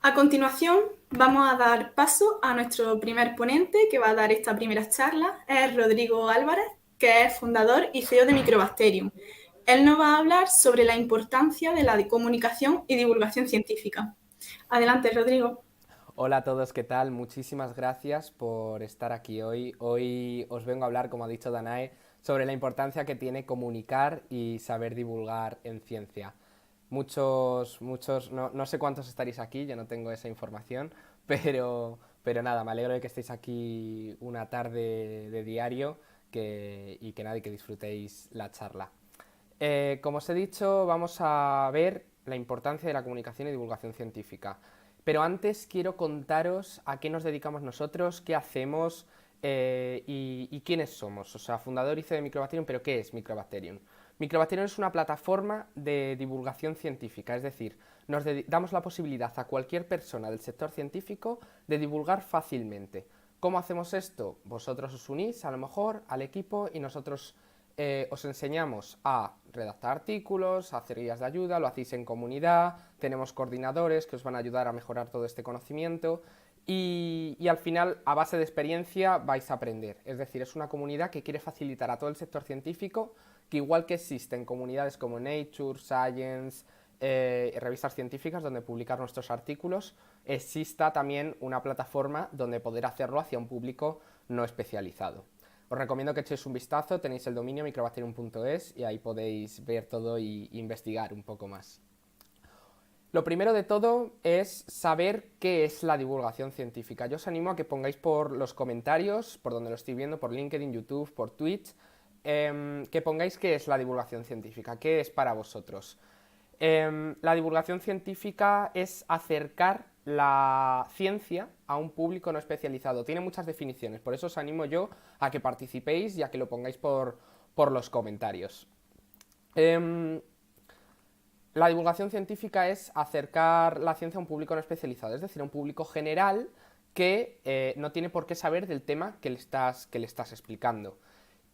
A continuación, vamos a dar paso a nuestro primer ponente que va a dar esta primera charla. Es Rodrigo Álvarez, que es fundador y CEO de Microbacterium. Él nos va a hablar sobre la importancia de la comunicación y divulgación científica. Adelante, Rodrigo. Hola a todos, ¿qué tal? Muchísimas gracias por estar aquí hoy. Hoy os vengo a hablar, como ha dicho Danae, sobre la importancia que tiene comunicar y saber divulgar en ciencia. Muchos, no sé cuántos estaréis aquí, yo no tengo esa información, pero nada, me alegro de que estéis aquí una tarde de diario y que nada, y que disfrutéis la charla. Como os he dicho, vamos a ver la importancia de la comunicación y divulgación científica. Pero antes quiero contaros a qué nos dedicamos nosotros, qué hacemos y quiénes somos. O sea, fundador y CEO de Microbacterium, pero ¿qué es Microbacterium? Microbacterium es una plataforma de divulgación científica, es decir, damos la posibilidad a cualquier persona del sector científico de divulgar fácilmente. ¿Cómo hacemos esto? Vosotros os unís a lo mejor al equipo y nosotros os enseñamos a redactar artículos, a hacer guías de ayuda, lo hacéis en comunidad, tenemos coordinadores que os van a ayudar a mejorar todo este conocimiento y al final, a base de experiencia, vais a aprender. Es decir, es una comunidad que quiere facilitar a todo el sector científico, que igual que existen comunidades como Nature, Science, revistas científicas donde publicar nuestros artículos, exista también una plataforma donde poder hacerlo hacia un público no especializado. Os recomiendo que echéis un vistazo, tenéis el dominio microbacterium.es y ahí podéis ver todo e investigar un poco más. Lo primero de todo es saber qué es la divulgación científica. Yo os animo a que pongáis por los comentarios, por donde lo estoy viendo, por LinkedIn, YouTube, por Twitch, que pongáis qué es la divulgación científica, qué es para vosotros. La divulgación científica es acercar la ciencia a un público no especializado. Tiene muchas definiciones, por eso os animo yo a que participéis y a que lo pongáis por los comentarios. La divulgación científica es acercar la ciencia a un público no especializado, es decir, a un público general que no tiene por qué saber del tema que le estás explicando.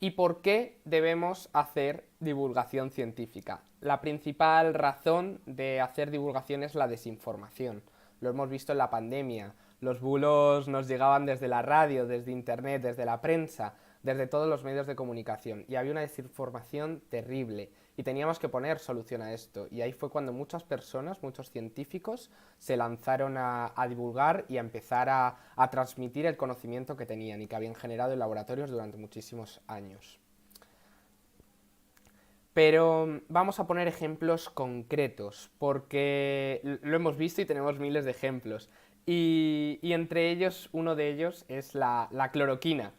¿Y por qué debemos hacer divulgación científica? La principal razón de hacer divulgación es la desinformación. Lo hemos visto en la pandemia. Los bulos nos llegaban desde la radio, desde internet, desde la prensa, desde todos los medios de comunicación. Y había una desinformación terrible. Y teníamos que poner solución a esto. Y ahí fue cuando muchas personas, muchos científicos, se lanzaron a divulgar y a empezar a transmitir el conocimiento que tenían y que habían generado en laboratorios durante muchísimos años. Pero vamos a poner ejemplos concretos, porque lo hemos visto y tenemos miles de ejemplos. Y entre ellos, uno de ellos es la cloroquina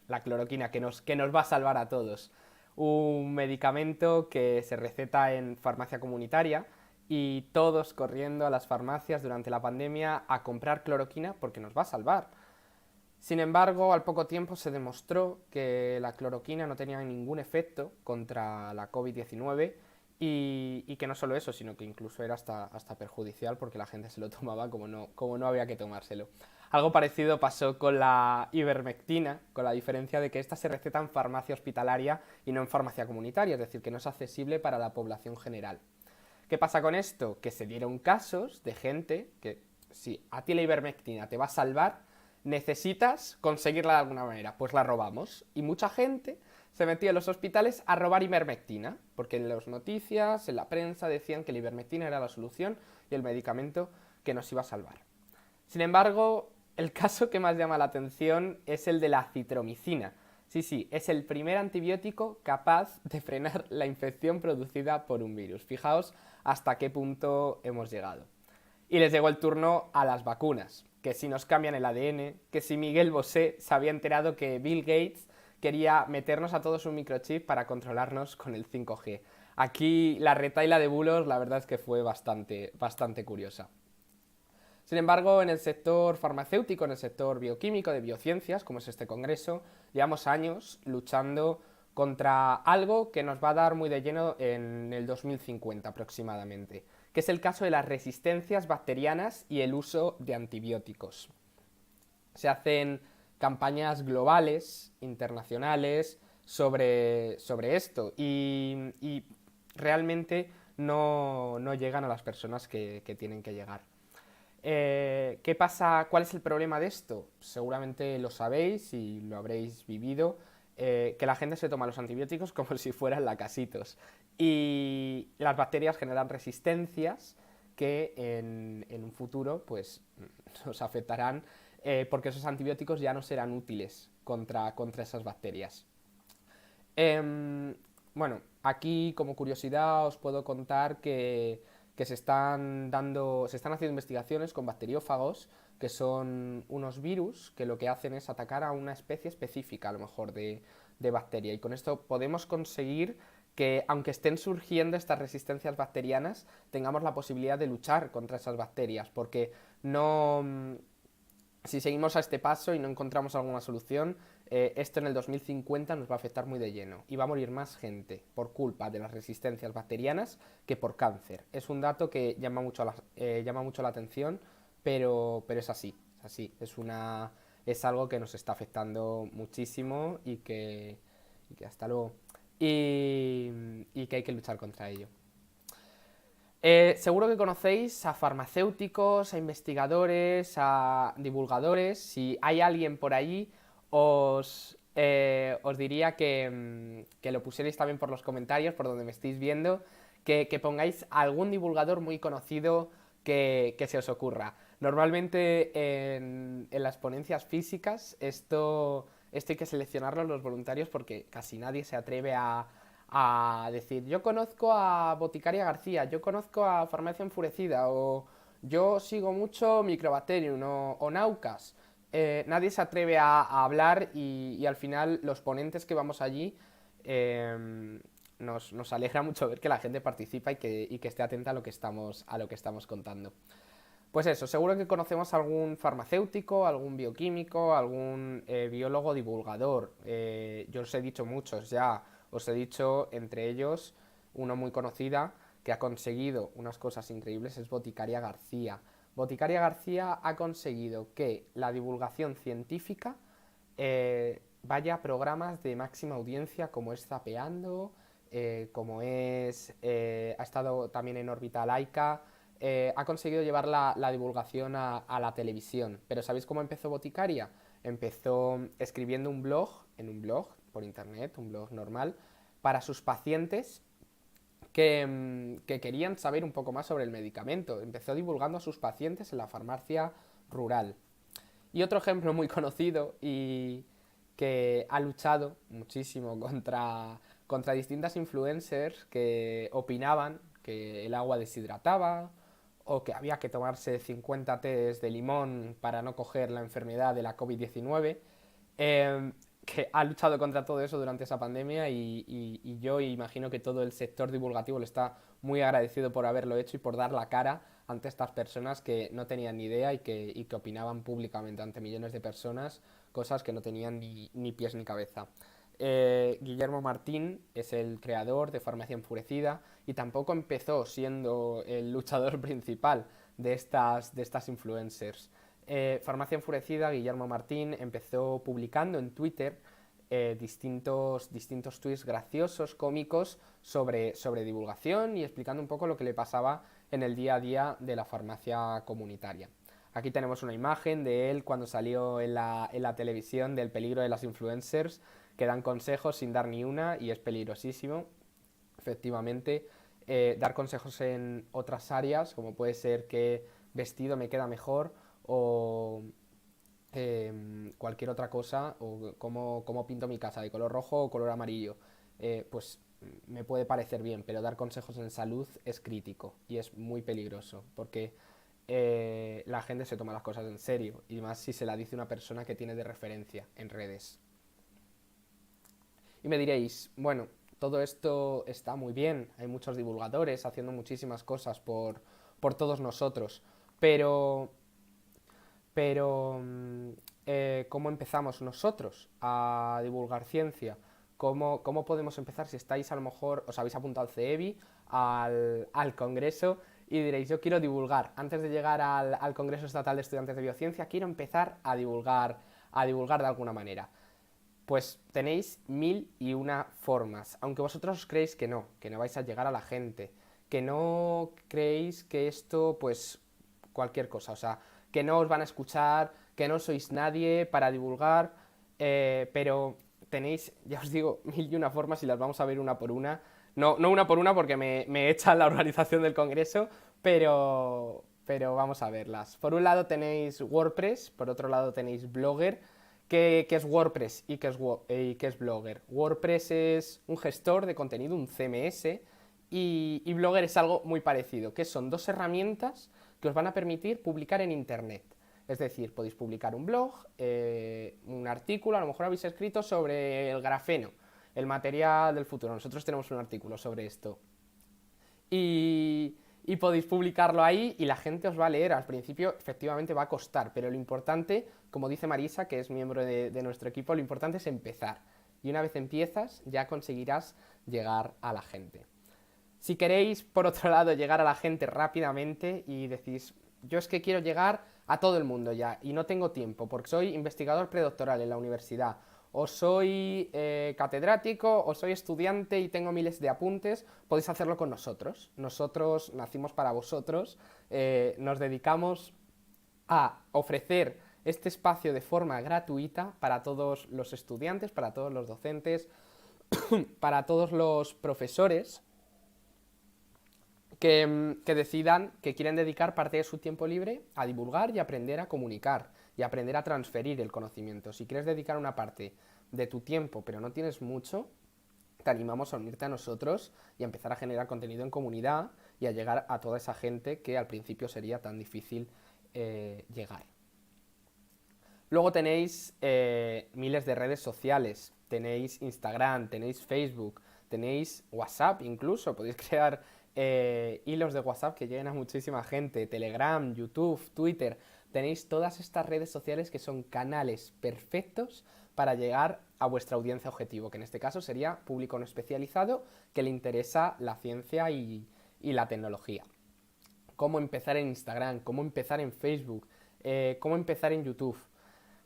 que nos va a salvar a todos. Un medicamento que se receta en farmacia comunitaria y todos corriendo a las farmacias durante la pandemia a comprar cloroquina porque nos va a salvar. Sin embargo, al poco tiempo se demostró que la cloroquina no tenía ningún efecto contra la COVID-19 y que no solo eso, sino que incluso era hasta perjudicial porque la gente se lo tomaba como no había que tomárselo. Algo parecido pasó con la ivermectina, con la diferencia de que esta se receta en farmacia hospitalaria y no en farmacia comunitaria, es decir, que no es accesible para la población general. ¿Qué pasa con esto? Que se dieron casos de gente que si a ti la ivermectina te va a salvar, necesitas conseguirla de alguna manera, pues la robamos. Y mucha gente se metía en los hospitales a robar ivermectina, porque en las noticias, en la prensa decían que la ivermectina era la solución y el medicamento que nos iba a salvar. Sin embargo, el caso que más llama la atención es el de la citromicina. Sí, es el primer antibiótico capaz de frenar la infección producida por un virus. Fijaos hasta qué punto hemos llegado. Y les llegó el turno a las vacunas, que si nos cambian el ADN, que si Miguel Bosé se había enterado que Bill Gates quería meternos a todos un microchip para controlarnos con el 5G. Aquí la retahíla de bulos la verdad es que fue bastante curiosa. Sin embargo, en el sector farmacéutico, en el sector bioquímico, de biociencias, como es este congreso, llevamos años luchando contra algo que nos va a dar muy de lleno en el 2050 aproximadamente, que es el caso de las resistencias bacterianas y el uso de antibióticos. Se hacen campañas globales, internacionales, sobre esto y realmente no llegan a las personas que tienen que llegar. ¿Qué pasa? ¿Cuál es el problema de esto? Seguramente lo sabéis y lo habréis vivido, que la gente se toma los antibióticos como si fueran lacasitos. Y las bacterias generan resistencias que en un futuro pues, nos afectarán porque esos antibióticos ya no serán útiles contra esas bacterias. Bueno, aquí como curiosidad os puedo contar que se están haciendo investigaciones con bacteriófagos, que son unos virus que lo que hacen es atacar a una especie específica, a lo mejor, de bacteria. Y con esto podemos conseguir que, aunque estén surgiendo estas resistencias bacterianas, tengamos la posibilidad de luchar contra esas bacterias, porque no, si seguimos a este paso y no encontramos alguna solución, esto en el 2050 nos va a afectar muy de lleno y va a morir más gente por culpa de las resistencias bacterianas que por cáncer. Es un dato que llama mucho la atención, pero es así, es así. Es algo que nos está afectando muchísimo y que hasta luego. Y que hay que luchar contra ello. Seguro que conocéis a farmacéuticos, a investigadores, a divulgadores. Si hay alguien por allí, os diría que lo pusierais también por los comentarios, por donde me estéis viendo, que pongáis algún divulgador muy conocido que se os ocurra. Normalmente en las ponencias físicas esto hay que seleccionarlo los voluntarios porque casi nadie se atreve a decir, yo conozco a Boticaria García, yo conozco a Farmacia Enfurecida, o yo sigo mucho Microbacterium o Naucas. Nadie se atreve a hablar y al final los ponentes que vamos allí nos alegra mucho ver que la gente participa y que esté atenta a lo que estamos contando. Pues eso, seguro que conocemos algún farmacéutico, algún bioquímico, algún biólogo divulgador. Yo os he dicho muchos ya, os he dicho entre ellos uno muy conocida que ha conseguido unas cosas increíbles, es Boticaria García. Boticaria García ha conseguido que la divulgación científica vaya a programas de máxima audiencia como es Zapeando, ha estado también en órbita laica, ha conseguido llevar la divulgación a la televisión. Pero ¿sabéis cómo empezó Boticaria? Empezó escribiendo en un blog por internet, un blog normal, para sus pacientes que querían saber un poco más sobre el medicamento. Empezó divulgando a sus pacientes en la farmacia rural. Y otro ejemplo muy conocido y que ha luchado muchísimo contra distintas influencers que opinaban que el agua deshidrataba o que había que tomarse 50 tés de limón para no coger la enfermedad de la COVID-19, que ha luchado contra todo eso durante esa pandemia y yo imagino que todo el sector divulgativo le está muy agradecido por haberlo hecho y por dar la cara ante estas personas que no tenían ni idea y que opinaban públicamente ante millones de personas cosas que no tenían ni pies ni cabeza. Guillermo Martín es el creador de Farmacia Enfurecida y tampoco empezó siendo el luchador principal de estas influencers. Farmacia Enfurecida, Guillermo Martín, empezó publicando en Twitter distintos tweets graciosos, cómicos, sobre divulgación y explicando un poco lo que le pasaba en el día a día de la farmacia comunitaria. Aquí tenemos una imagen de él cuando salió en la televisión del peligro de las influencers que dan consejos sin dar ni una y es peligrosísimo. Efectivamente, dar consejos en otras áreas, como puede ser qué vestido me queda mejor o cualquier otra cosa, o cómo pinto mi casa, de color rojo o color amarillo, pues me puede parecer bien, pero dar consejos en salud es crítico y es muy peligroso, porque la gente se toma las cosas en serio, y más si se la dice una persona que tiene de referencia en redes. Y me diréis, bueno, todo esto está muy bien, hay muchos divulgadores haciendo muchísimas cosas por todos nosotros, pero pero ¿cómo empezamos nosotros a divulgar ciencia? ¿Cómo podemos empezar si estáis a lo mejor, os habéis apuntado al CEBI, al Congreso y diréis, yo quiero divulgar, antes de llegar al Congreso Estatal de Estudiantes de Biociencia, quiero empezar a divulgar de alguna manera? Pues tenéis mil y una formas, aunque vosotros creéis que no vais a llegar a la gente, que no creéis que esto pues cualquier cosa, o sea, que no os van a escuchar, que no sois nadie para divulgar, pero tenéis, ya os digo, mil y una formas y las vamos a ver una por una. No, no una por una porque me echan la organización del congreso, pero vamos a verlas. Por un lado tenéis WordPress, por otro lado tenéis Blogger. ¿Qué es WordPress y qué es Blogger? WordPress es un gestor de contenido, un CMS, y Blogger es algo muy parecido, que son dos herramientas que os van a permitir publicar en Internet. Es decir, podéis publicar un blog, un artículo, a lo mejor habéis escrito sobre el grafeno, el material del futuro. Nosotros tenemos un artículo sobre esto. Y podéis publicarlo ahí y la gente os va a leer. Al principio efectivamente va a costar, pero lo importante, como dice Marisa, que es miembro de nuestro equipo, lo importante es empezar. Y una vez empiezas ya conseguirás llegar a la gente. Si queréis, por otro lado, llegar a la gente rápidamente y decís, yo es que quiero llegar a todo el mundo ya y no tengo tiempo porque soy investigador predoctoral en la universidad, o soy catedrático, o soy estudiante y tengo miles de apuntes, podéis hacerlo con nosotros. Nosotros nacimos para vosotros, nos dedicamos a ofrecer este espacio de forma gratuita para todos los estudiantes, para todos los docentes, para todos los profesores que decidan que quieren dedicar parte de su tiempo libre a divulgar y aprender a comunicar y aprender a transferir el conocimiento. Si quieres dedicar una parte de tu tiempo pero no tienes mucho, te animamos a unirte a nosotros y a empezar a generar contenido en comunidad y a llegar a toda esa gente que al principio sería tan difícil llegar. Luego tenéis miles de redes sociales, tenéis Instagram, tenéis Facebook, tenéis WhatsApp incluso, podéis crear hilos de WhatsApp que lleguen a muchísima gente, Telegram, YouTube, Twitter, tenéis todas estas redes sociales que son canales perfectos para llegar a vuestra audiencia objetivo, que en este caso sería público no especializado que le interesa la ciencia y la tecnología. Cómo empezar en Instagram, cómo empezar en Facebook, cómo empezar en YouTube.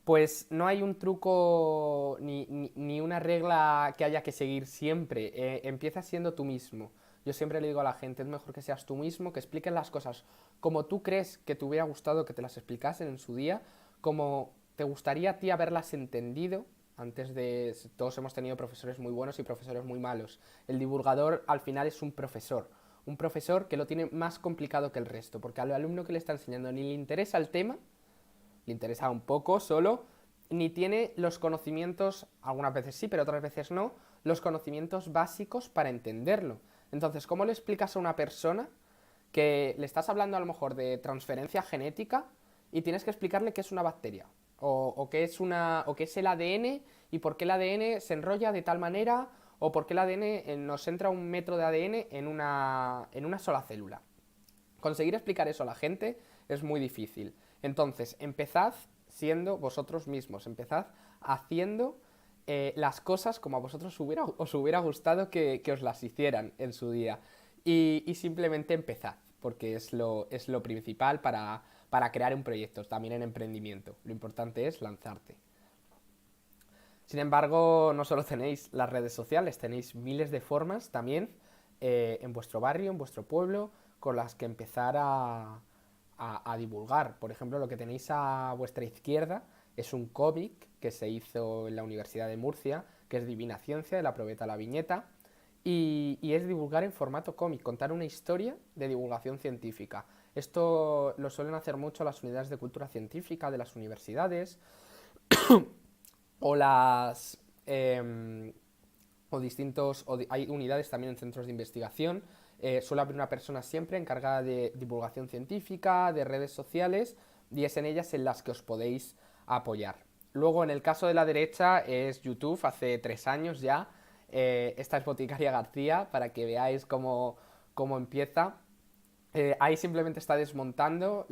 Pues no hay un truco ni una regla que haya que seguir siempre. Empieza siendo tú mismo. Yo siempre le digo a la gente, es mejor que seas tú mismo, que expliques las cosas como tú crees que te hubiera gustado que te las explicasen en su día, como te gustaría a ti haberlas entendido. Antes de... Todos hemos tenido profesores muy buenos y profesores muy malos. El divulgador al final es un profesor que lo tiene más complicado que el resto, porque al alumno que le está enseñando ni le interesa el tema, le interesa un poco solo, ni tiene los conocimientos, algunas veces sí, pero otras veces no, los conocimientos básicos para entenderlo. Entonces, ¿cómo le explicas a una persona que le estás hablando a lo mejor de transferencia genética y tienes que explicarle qué es una bacteria? O qué es el ADN y por qué el ADN se enrolla de tal manera, o por qué el ADN nos entra un metro de ADN en una sola célula. Conseguir explicar eso a la gente es muy difícil. Entonces, empezad siendo vosotros mismos, empezad haciendo las cosas como a vosotros os hubiera gustado que os las hicieran en su día. Y simplemente empezad, porque es lo principal para crear un proyecto, también en emprendimiento. Lo importante es lanzarte. Sin embargo, no solo tenéis las redes sociales, tenéis miles de formas también en vuestro barrio, en vuestro pueblo, con las que empezar a divulgar. Por ejemplo, lo que tenéis a vuestra izquierda es un cómic que se hizo en la Universidad de Murcia, que es Divina Ciencia, de la Probeta a la Viñeta, y es divulgar en formato cómic, contar una historia de divulgación científica. Esto lo suelen hacer mucho las unidades de cultura científica de las universidades o las... hay unidades también en centros de investigación. Suele haber una persona siempre encargada de divulgación científica, de redes sociales, y es en ellas en las que os podéis apoyar. Luego, en el caso de la derecha, es YouTube, hace 3 años ya. Esta es Boticaria García, para que veáis cómo empieza. Ahí simplemente está desmontando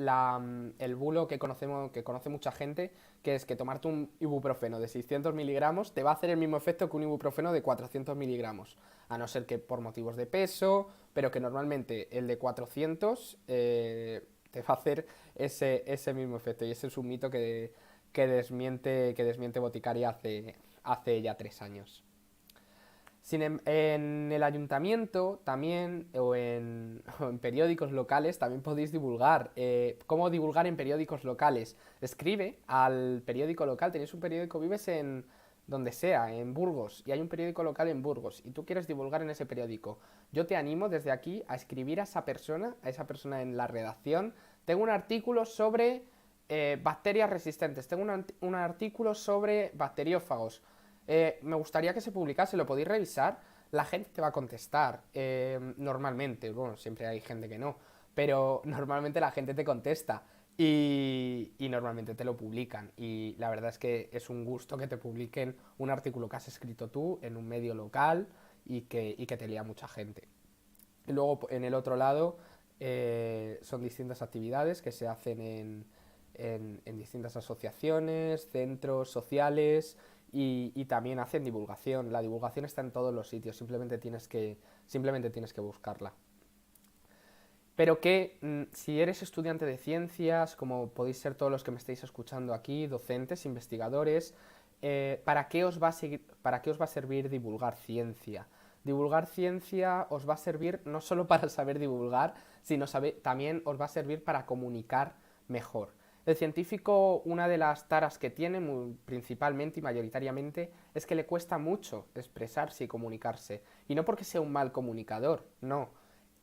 el bulo que conoce mucha gente, que es que tomarte un ibuprofeno de 600 miligramos te va a hacer el mismo efecto que un ibuprofeno de 400 miligramos, a no ser que por motivos de peso, pero que normalmente el de 400 te va a hacer ese mismo efecto, y ese es un mito que desmiente Boticaria hace ya 3 años. En el ayuntamiento también, o en periódicos locales, también podéis divulgar. ¿Cómo divulgar en periódicos locales? Escribe al periódico local. Tenéis un periódico, vives en donde sea, en Burgos, y hay un periódico local en Burgos, y tú quieres divulgar en ese periódico. Yo te animo desde aquí a escribir a esa persona en la redacción. Tengo un artículo sobre bacterias resistentes, tengo un artículo sobre bacteriófagos. Me gustaría que se publicase, lo podéis revisar, la gente te va a contestar, normalmente, bueno, siempre hay gente que no, pero normalmente la gente te contesta y normalmente te lo publican. Y la verdad es que es un gusto que te publiquen un artículo que has escrito tú en un medio local y que te lea mucha gente. Y luego en el otro lado son distintas actividades que se hacen en distintas asociaciones, centros sociales y también hacen divulgación. La divulgación está en todos los sitios, simplemente tienes que buscarla. Pero que si eres estudiante de ciencias, como podéis ser todos los que me estáis escuchando aquí, docentes, investigadores, ¿para qué os va a servir divulgar ciencia? Divulgar ciencia os va a servir no solo para saber divulgar, sino también os va a servir para comunicar mejor. El científico, una de las taras que tiene principalmente y mayoritariamente es que le cuesta mucho expresarse y comunicarse. Y no porque sea un mal comunicador, no.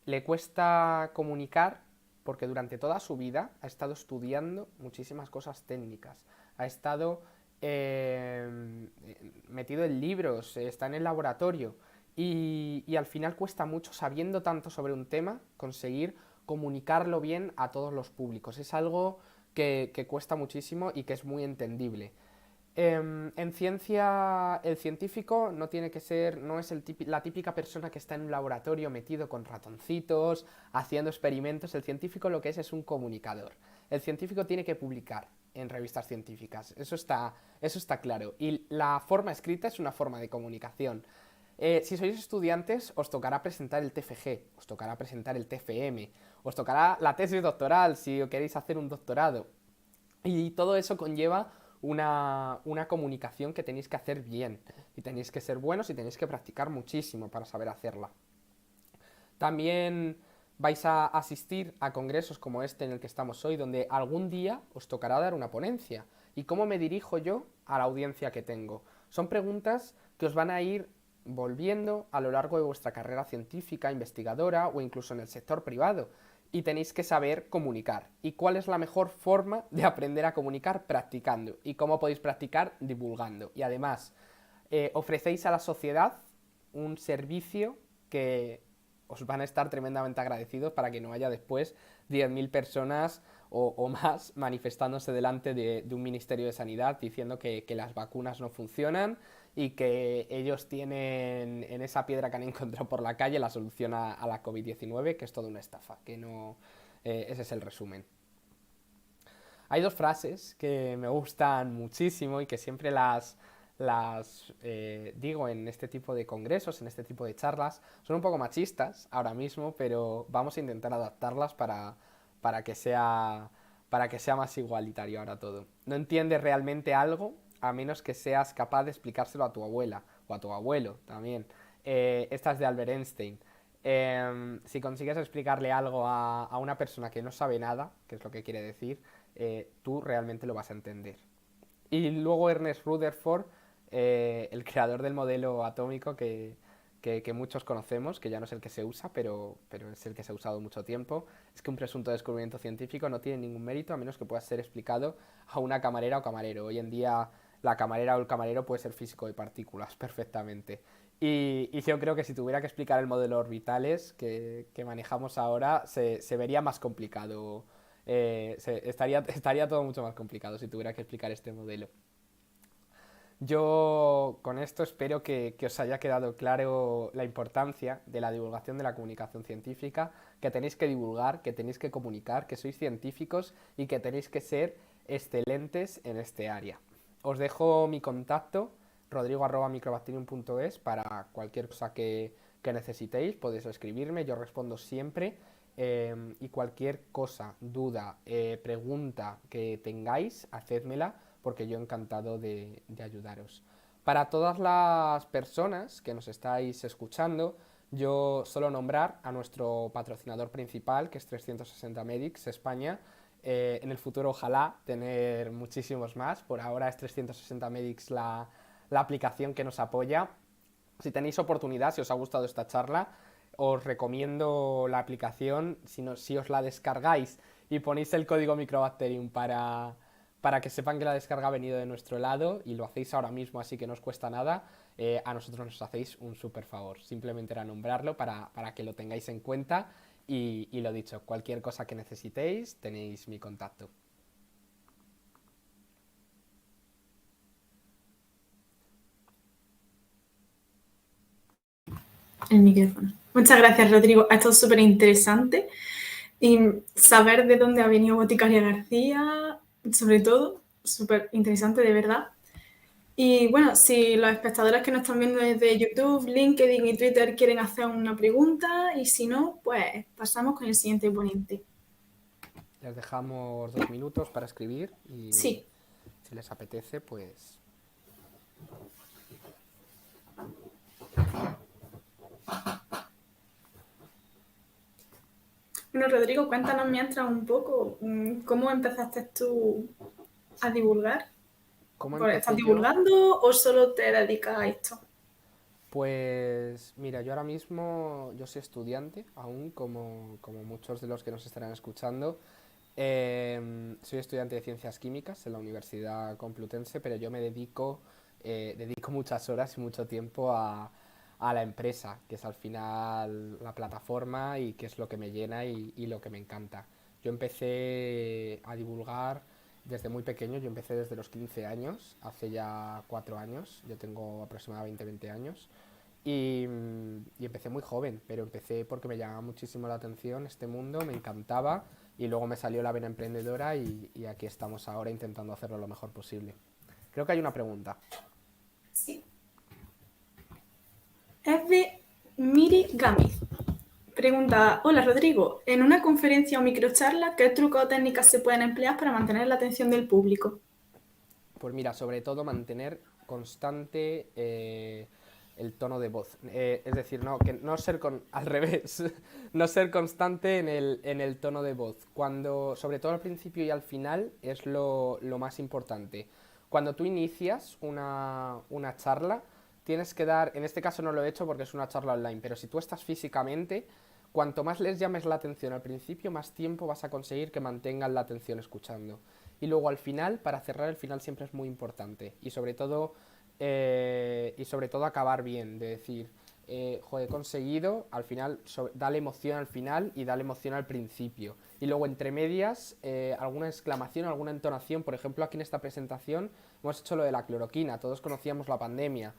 Le cuesta comunicar porque durante toda su vida ha estado estudiando muchísimas cosas técnicas. Ha estado metido en libros, está en el laboratorio y al final cuesta mucho, sabiendo tanto sobre un tema, conseguir comunicarlo bien a todos los públicos. Es algo que cuesta muchísimo y que es muy entendible. En ciencia, el científico no tiene que ser, no es la típica persona que está en un laboratorio metido con ratoncitos, haciendo experimentos. El científico lo que es un comunicador. El científico tiene que publicar en revistas científicas, eso está claro. Y la forma escrita es una forma de comunicación. Si sois estudiantes, os tocará presentar el TFG, os tocará presentar el TFM, os tocará la tesis doctoral si queréis hacer un doctorado. Y todo eso conlleva una comunicación que tenéis que hacer bien. Y tenéis que ser buenos y tenéis que practicar muchísimo para saber hacerla. También vais a asistir a congresos como este en el que estamos hoy, donde algún día os tocará dar una ponencia. ¿Y cómo me dirijo yo a la audiencia que tengo? Son preguntas que os van a ir volviendo a lo largo de vuestra carrera científica, investigadora o incluso en el sector privado. Y tenéis que saber comunicar. ¿Y cuál es la mejor forma de aprender a comunicar? Practicando. ¿Y cómo podéis practicar? Divulgando. Y además, ofrecéis a la sociedad un servicio que os van a estar tremendamente agradecidos para que no haya después 10.000 personas o más manifestándose delante de un Ministerio de Sanidad diciendo que las vacunas no funcionan y que ellos tienen en esa piedra que han encontrado por la calle la solución a la COVID-19, que es toda una estafa, que no... ese es el resumen. Hay dos frases que me gustan muchísimo y que siempre las digo en este tipo de congresos, en este tipo de charlas. Son un poco machistas ahora mismo, pero vamos a intentar adaptarlas para que sea, para que sea más igualitario ahora todo. No entiendes realmente algo a menos que seas capaz de explicárselo a tu abuela o a tu abuelo también. Esta es de Albert Einstein. Si consigues explicarle algo a una persona que no sabe nada, que es lo que quiere decir, tú realmente lo vas a entender. Y luego Ernest Rutherford, el creador del modelo atómico que muchos conocemos, que ya no es el que se usa, pero es el que se ha usado mucho tiempo, es que un presunto descubrimiento científico no tiene ningún mérito a menos que pueda ser explicado a una camarera o camarero. Hoy en día la camarera o el camarero puede ser físico de partículas perfectamente. Y yo creo que si tuviera que explicar el modelo orbitales que manejamos ahora, se vería más complicado. Estaría todo mucho más complicado si tuviera que explicar este modelo. Yo con esto espero que os haya quedado claro la importancia de la divulgación de la comunicación científica, que tenéis que divulgar, que tenéis que comunicar, que sois científicos y que tenéis que ser excelentes en este área. Os dejo mi contacto, rodrigo@microbacterium.es, para cualquier cosa que necesitéis, podéis escribirme, yo respondo siempre. Y cualquier cosa, duda, pregunta que tengáis, hacedmela porque yo encantado de ayudaros. Para todas las personas que nos estáis escuchando, yo suelo nombrar a nuestro patrocinador principal, que es 360 Medics España. En el futuro ojalá tener muchísimos más. Por ahora es 360 Medics la aplicación que nos apoya. Si tenéis oportunidad, si os ha gustado esta charla, os recomiendo la aplicación. Si os la descargáis y ponéis el código Microbacterium para que sepan que la descarga ha venido de nuestro lado y lo hacéis ahora mismo, así que no os cuesta nada, a nosotros nos hacéis un súper favor. Simplemente era nombrarlo para que lo tengáis en cuenta y lo dicho, cualquier cosa que necesitéis tenéis mi contacto. El micrófono. Muchas gracias, Rodrigo. Ha estado súper interesante. Y saber de dónde ha venido Boticaria García, sobre todo, súper interesante, de verdad. Y bueno, si los espectadores que nos están viendo desde YouTube, LinkedIn y Twitter quieren hacer una pregunta, y si no, pues pasamos con el siguiente ponente. Les dejamos 2 minutos para escribir y Sí. si les apetece, pues... Bueno, Rodrigo, cuéntanos mientras un poco cómo empezaste tú a divulgar. ¿Cómo ¿Estás empecé yo? divulgando o solo te dedicas a esto? Pues mira, yo ahora mismo yo soy estudiante, aún como muchos de los que nos estarán escuchando. Soy estudiante de Ciencias Químicas en la Universidad Complutense, pero yo me dedico muchas horas y mucho tiempo a la empresa, que es al final la plataforma y que es lo que me llena y lo que me encanta. Yo empecé a divulgar desde muy pequeño, yo empecé desde los 15 años, hace ya 4 años, yo tengo aproximadamente 20 años. Y empecé muy joven, pero empecé porque me llamaba muchísimo la atención este mundo, me encantaba y luego me salió la vena emprendedora y aquí estamos ahora intentando hacerlo lo mejor posible. Creo que hay una pregunta. Sí. Es de Miri Gamiz. Pregunta, hola Rodrigo, en una conferencia o microcharla, ¿qué trucos o técnicas se pueden emplear para mantener la atención del público? Pues mira, sobre todo mantener constante el tono de voz. Es decir, no, que no ser al revés, no ser constante en el tono de voz. Cuando, sobre todo al principio y al final, es lo más importante. Cuando tú inicias una charla, tienes que dar, en este caso no lo he hecho porque es una charla online, pero si tú estás físicamente, cuanto más les llames la atención al principio, más tiempo vas a conseguir que mantengan la atención escuchando. Y luego al final, para cerrar el final siempre es muy importante. Y sobre todo acabar bien, de decir, joder, he conseguido, al final, dale emoción al final y dale emoción al principio. Y luego entre medias, alguna exclamación, alguna entonación. Por ejemplo, aquí en esta presentación hemos hecho lo de la cloroquina, todos conocíamos la pandemia.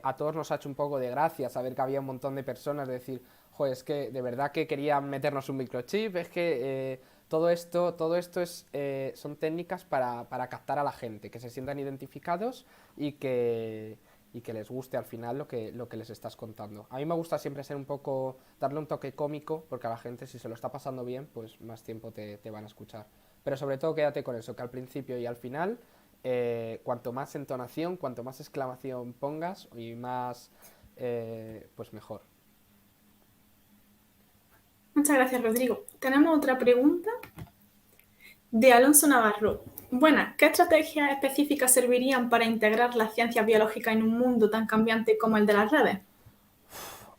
A todos nos ha hecho un poco de gracia saber que había un montón de personas de decir, joder, es que de verdad que querían meternos un microchip, es que todo esto son técnicas para captar a la gente, que se sientan identificados y que les guste al final lo que les estás contando. A mí me gusta siempre ser un poco, darle un toque cómico, porque a la gente si se lo está pasando bien, pues más tiempo te van a escuchar. Pero sobre todo quédate con eso, que al principio y al final, cuanto más entonación, cuanto más exclamación pongas y más, pues mejor. Muchas gracias, Rodrigo. Tenemos otra pregunta de Alonso Navarro. Buenas, ¿qué estrategias específicas servirían para integrar las ciencias biológicas en un mundo tan cambiante como el de las redes?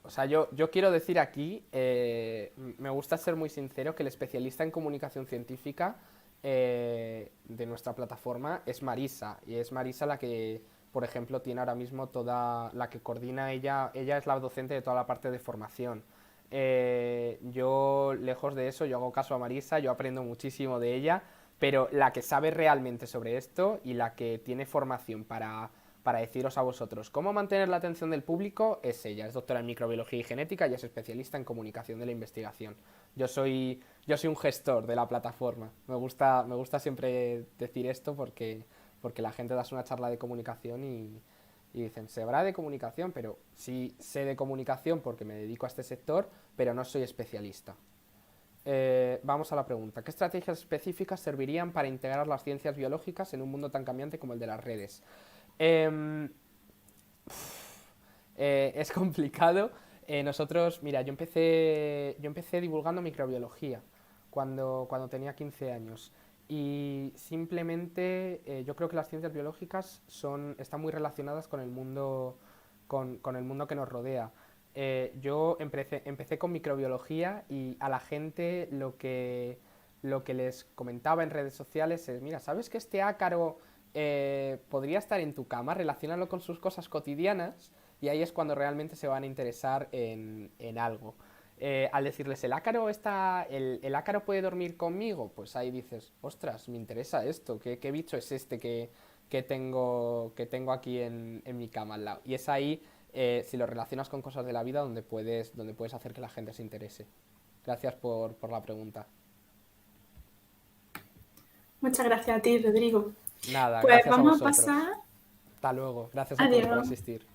O sea, yo quiero decir aquí, me gusta ser muy sincero, que el especialista en comunicación científica de nuestra plataforma es Marisa, y es Marisa la que, por ejemplo, tiene ahora mismo la que coordina ella es la docente de toda la parte de formación. Yo, lejos de eso, yo hago caso a Marisa, yo aprendo muchísimo de ella, pero la que sabe realmente sobre esto y la que tiene formación para deciros a vosotros cómo mantener la atención del público es ella, es doctora en microbiología y genética y es especialista en comunicación de la investigación. Yo soy un gestor de la plataforma. Me gusta siempre decir esto porque la gente da una charla de comunicación y dicen, se habrá de comunicación, pero sí sé de comunicación porque me dedico a este sector, pero no soy especialista. Vamos a la pregunta. ¿Qué estrategias específicas servirían para integrar las ciencias biológicas en un mundo tan cambiante como el de las redes? Es complicado. Nosotros, mira, yo empecé divulgando microbiología cuando tenía 15 años. Y simplemente yo creo que las ciencias biológicas están muy relacionadas con el mundo que nos rodea. Yo empecé con microbiología y a la gente lo que les comentaba en redes sociales es, mira, ¿sabes que este ácaro podría estar en tu cama? Relaciónalo con sus cosas cotidianas y ahí es cuando realmente se van a interesar en algo. Al decirles, el ácaro puede dormir conmigo, pues ahí dices, ostras, me interesa esto, ¿qué bicho es este que tengo aquí en mi cama al lado? Y es ahí, si lo relacionas con cosas de la vida, donde puedes hacer que la gente se interese. Gracias por la pregunta. Muchas gracias a ti, Rodrigo. Nada, Pues gracias a vamos a vosotros. pasar. Hasta luego. Gracias a todos por Adiós. asistir.